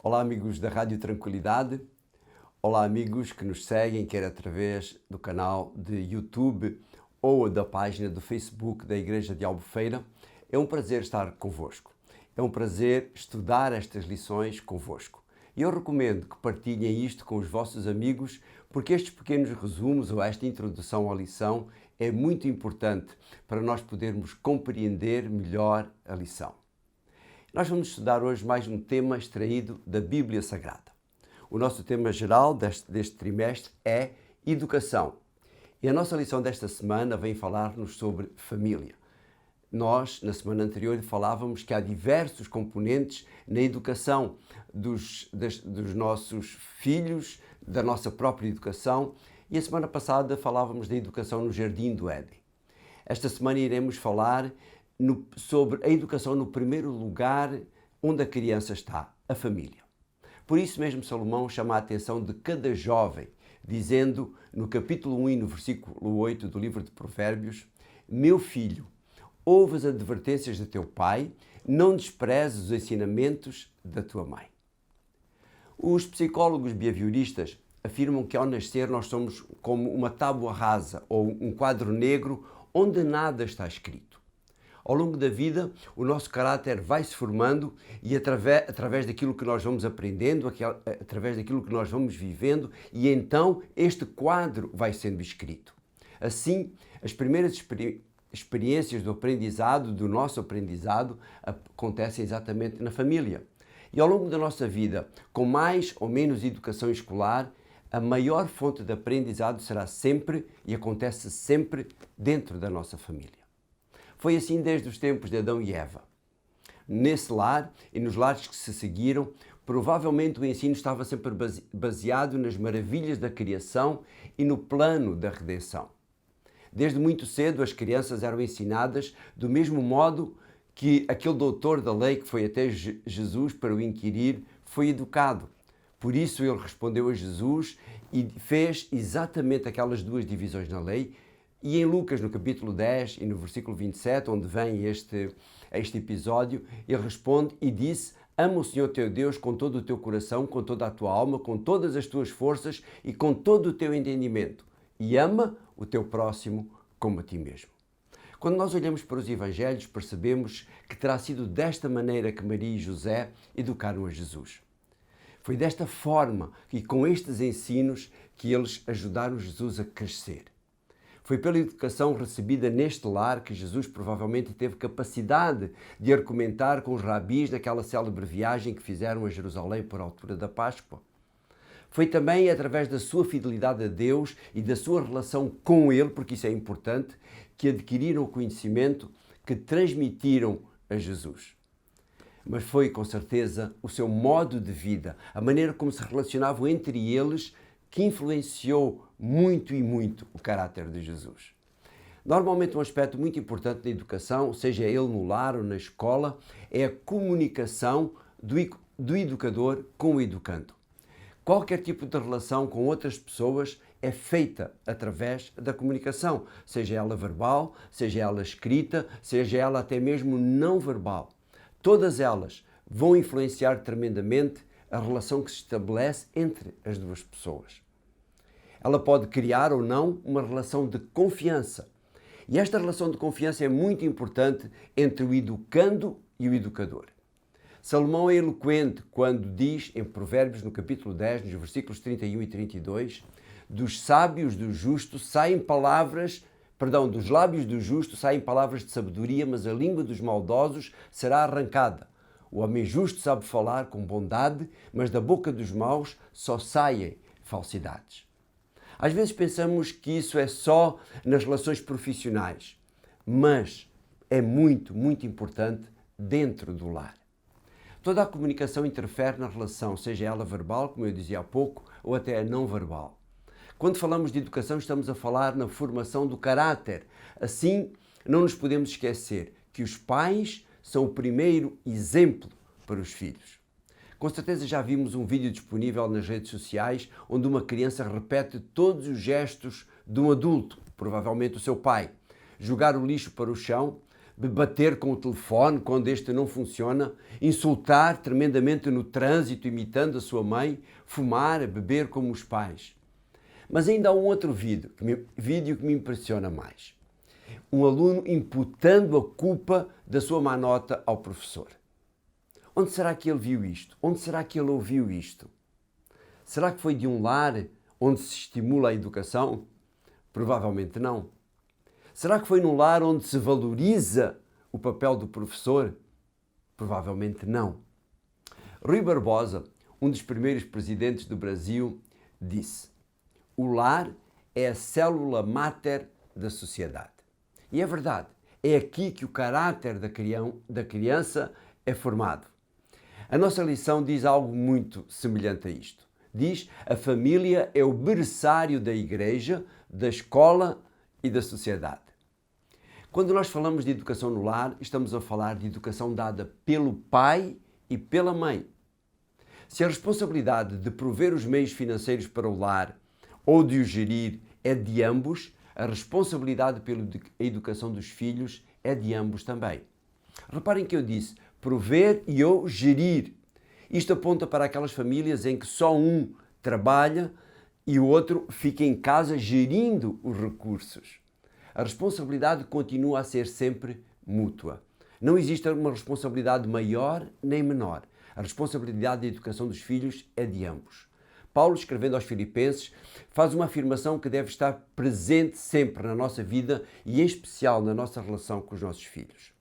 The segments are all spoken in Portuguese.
Olá, amigos da Rádio Tranquilidade. Olá, amigos que nos seguem, quer através do canal de YouTube ou da página do Facebook da Igreja de Albufeira. É um prazer estar convosco. É um prazer estudar estas lições convosco. E eu recomendo que partilhem isto com os vossos amigos, porque estes pequenos resumos ou esta introdução à lição é muito importante para nós podermos compreender melhor a lição. Nós vamos estudar hoje mais um tema extraído da Bíblia Sagrada. O nosso tema geral deste trimestre é educação. E a nossa lição desta semana vem falar-nos sobre família. Nós, na semana anterior, falávamos que há diversos componentes na educação dos nossos filhos, da nossa própria educação, e a semana passada falávamos da educação no Jardim do Éden. Esta semana iremos falar sobre a educação no primeiro lugar onde a criança está, a família. Por isso mesmo Salomão chama a atenção de cada jovem, dizendo no capítulo 1 e no versículo 8 do livro de Provérbios: Meu filho, ouve as advertências de teu pai, não desprezes os ensinamentos da tua mãe. Os psicólogos behavioristas afirmam que ao nascer nós somos como uma tábua rasa ou um quadro negro onde nada está escrito. Ao longo da vida, o nosso caráter vai se formando e através daquilo que nós vamos aprendendo, através daquilo que nós vamos vivendo, e então este quadro vai sendo escrito. Assim, as primeiras experiências do nosso aprendizado, acontecem exatamente na família. E ao longo da nossa vida, com mais ou menos educação escolar, a maior fonte de aprendizado será sempre e acontece sempre dentro da nossa família. Foi assim desde os tempos de Adão e Eva. Nesse lar e nos lares que se seguiram, provavelmente o ensino estava sempre baseado nas maravilhas da criação e no plano da redenção. Desde muito cedo as crianças eram ensinadas do mesmo modo que aquele doutor da lei que foi até Jesus para o inquirir foi educado. Por isso ele respondeu a Jesus e fez exatamente aquelas duas divisões na lei. E em Lucas, no capítulo 10 e no versículo 27, onde vem este episódio, ele responde e disse: Ama o Senhor teu Deus com todo o teu coração, com toda a tua alma, com todas as tuas forças e com todo o teu entendimento. E ama o teu próximo como a ti mesmo. Quando nós olhamos para os evangelhos, percebemos que terá sido desta maneira que Maria e José educaram a Jesus. Foi desta forma e com estes ensinos que eles ajudaram Jesus a crescer. Foi pela educação recebida neste lar que Jesus provavelmente teve capacidade de argumentar com os rabis naquela célebre viagem que fizeram a Jerusalém por altura da Páscoa. Foi também através da sua fidelidade a Deus e da sua relação com Ele, porque isso é importante, que adquiriram o conhecimento que transmitiram a Jesus. Mas foi com certeza o seu modo de vida, a maneira como se relacionavam entre eles, que influenciou muito e muito o caráter de Jesus. Normalmente um aspecto muito importante da educação, seja ele no lar ou na escola, é a comunicação do educador com o educando. Qualquer tipo de relação com outras pessoas é feita através da comunicação, seja ela verbal, seja ela escrita, seja ela até mesmo não verbal. Todas elas vão influenciar tremendamente a relação que se estabelece entre as duas pessoas. Ela pode criar ou não uma relação de confiança. E esta relação de confiança é muito importante entre o educando e o educador. Salomão é eloquente quando diz, em Provérbios, no capítulo 10, nos versículos 31 e 32, dos lábios do justo saem palavras de sabedoria, mas a língua dos maldosos será arrancada. O homem justo sabe falar com bondade, mas da boca dos maus só saem falsidades. Às vezes pensamos que isso é só nas relações profissionais, mas é muito, muito importante dentro do lar. Toda a comunicação interfere na relação, seja ela verbal, como eu dizia há pouco, ou até a não verbal. Quando falamos de educação, estamos a falar na formação do caráter. Assim, não nos podemos esquecer que os pais são o primeiro exemplo para os filhos. Com certeza já vimos um vídeo disponível nas redes sociais onde uma criança repete todos os gestos de um adulto, provavelmente o seu pai. Jogar o lixo para o chão, bater com o telefone quando este não funciona, insultar tremendamente no trânsito imitando a sua mãe, fumar, beber como os pais. Mas ainda há um outro vídeo que me impressiona mais. Um aluno imputando a culpa da sua má nota ao professor. Onde será que ele viu isto? Onde será que ele ouviu isto? Será que foi de um lar onde se estimula a educação? Provavelmente não. Será que foi num lar onde se valoriza o papel do professor? Provavelmente não. Rui Barbosa, um dos primeiros presidentes do Brasil, disse: o lar é a célula máter da sociedade. E é verdade, é aqui que o caráter da criança é formado. A nossa lição diz algo muito semelhante a isto. Diz: a família é o berçário da igreja, da escola e da sociedade. Quando nós falamos de educação no lar, estamos a falar de educação dada pelo pai e pela mãe. Se a responsabilidade de prover os meios financeiros para o lar ou de o gerir é de ambos, a responsabilidade pela educação dos filhos é de ambos também. Reparem que eu disse prover e ou gerir. Isto aponta para aquelas famílias em que só um trabalha e o outro fica em casa gerindo os recursos. A responsabilidade continua a ser sempre mútua. Não existe uma responsabilidade maior nem menor. A responsabilidade da educação dos filhos é de ambos. Paulo, escrevendo aos Filipenses, faz uma afirmação que deve estar presente sempre na nossa vida e em especial na nossa relação com os nossos filhos.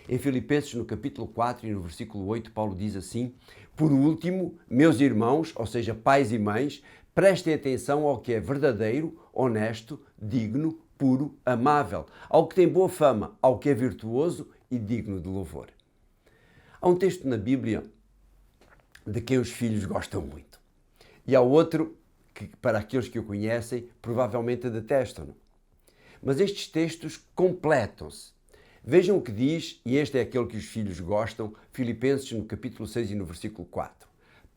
Em Filipenses, no capítulo 4 e no versículo 8, Paulo diz assim: por último, meus irmãos, ou seja, pais e mães, prestem atenção ao que é verdadeiro, honesto, digno, puro, amável, ao que tem boa fama, ao que é virtuoso e digno de louvor. Há um texto na Bíblia de quem os filhos gostam muito. E há outro que, para aqueles que o conhecem, provavelmente detestam-no. Mas estes textos completam-se. Vejam o que diz, e este é aquele que os filhos gostam, Filipenses no capítulo 6 e no versículo 4.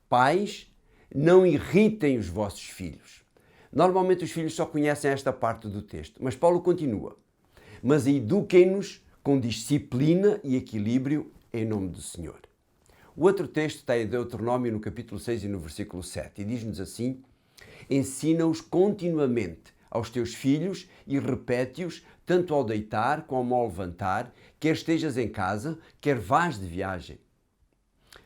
Pais, não irritem os vossos filhos. Normalmente os filhos só conhecem esta parte do texto, mas Paulo continua. Mas eduquem-nos com disciplina e equilíbrio em nome do Senhor. O outro texto está em Deuteronômio no capítulo 6 e no versículo 7 e diz-nos assim: ensina-os continuamente aos teus filhos e repete-os tanto ao deitar como ao levantar, quer estejas em casa, quer vás de viagem.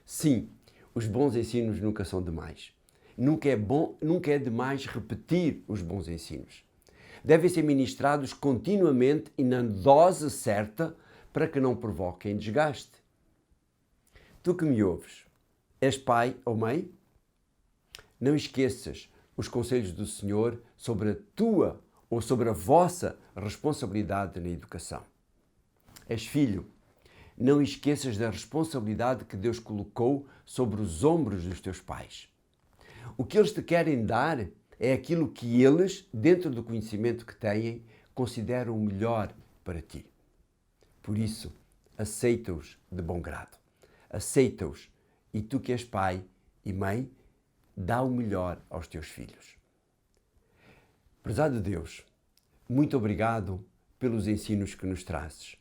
Sim, os bons ensinos nunca são demais. Nunca é demais repetir os bons ensinos. Devem ser ministrados continuamente e na dose certa para que não provoquem desgaste. Tu que me ouves, és pai ou mãe? Não esqueças os conselhos do Senhor sobre a tua ou sobre a vossa responsabilidade na educação. És filho, não esqueças da responsabilidade que Deus colocou sobre os ombros dos teus pais. O que eles te querem dar é aquilo que eles, dentro do conhecimento que têm, consideram o melhor para ti. Por isso, aceita-os de bom grado. Aceita-os e tu que és pai e mãe, dá o melhor aos teus filhos. Prezado Deus, muito obrigado pelos ensinos que nos trazes.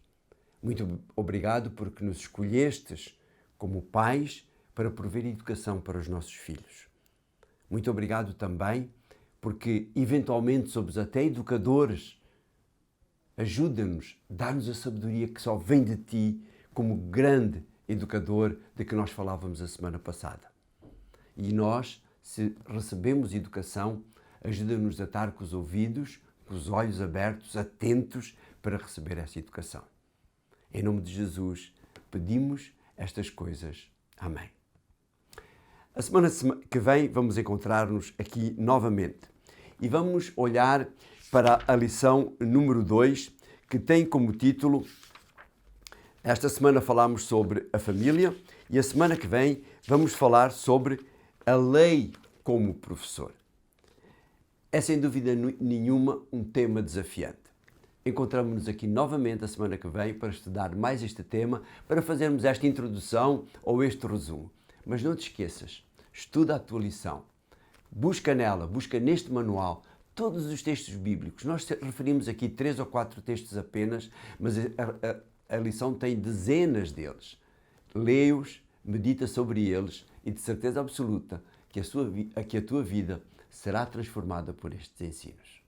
Muito obrigado porque nos escolhestes como pais para prover educação para os nossos filhos. Muito obrigado também porque eventualmente somos até educadores. Ajuda-nos, dá-nos a sabedoria que só vem de ti como grande educador de que nós falávamos a semana passada. E nós, se recebemos educação, ajuda-nos a estar com os ouvidos, com os olhos abertos, atentos para receber essa educação. Em nome de Jesus, pedimos estas coisas. Amém. A semana que vem vamos encontrar-nos aqui novamente e vamos olhar para a lição número 2, que tem como título: esta semana falámos sobre a família e a semana que vem vamos falar sobre a lei como professor. É sem dúvida nenhuma um tema desafiante. Encontramos-nos aqui novamente a semana que vem para estudar mais este tema, para fazermos esta introdução ou este resumo. Mas não te esqueças, estuda a tua lição. Busca nela, busca neste manual todos os textos bíblicos. Nós referimos aqui 3 ou 4 textos apenas, mas a lição tem dezenas deles. Leia-os, medita sobre eles e de certeza absoluta que a tua vida será transformada por estes ensinos.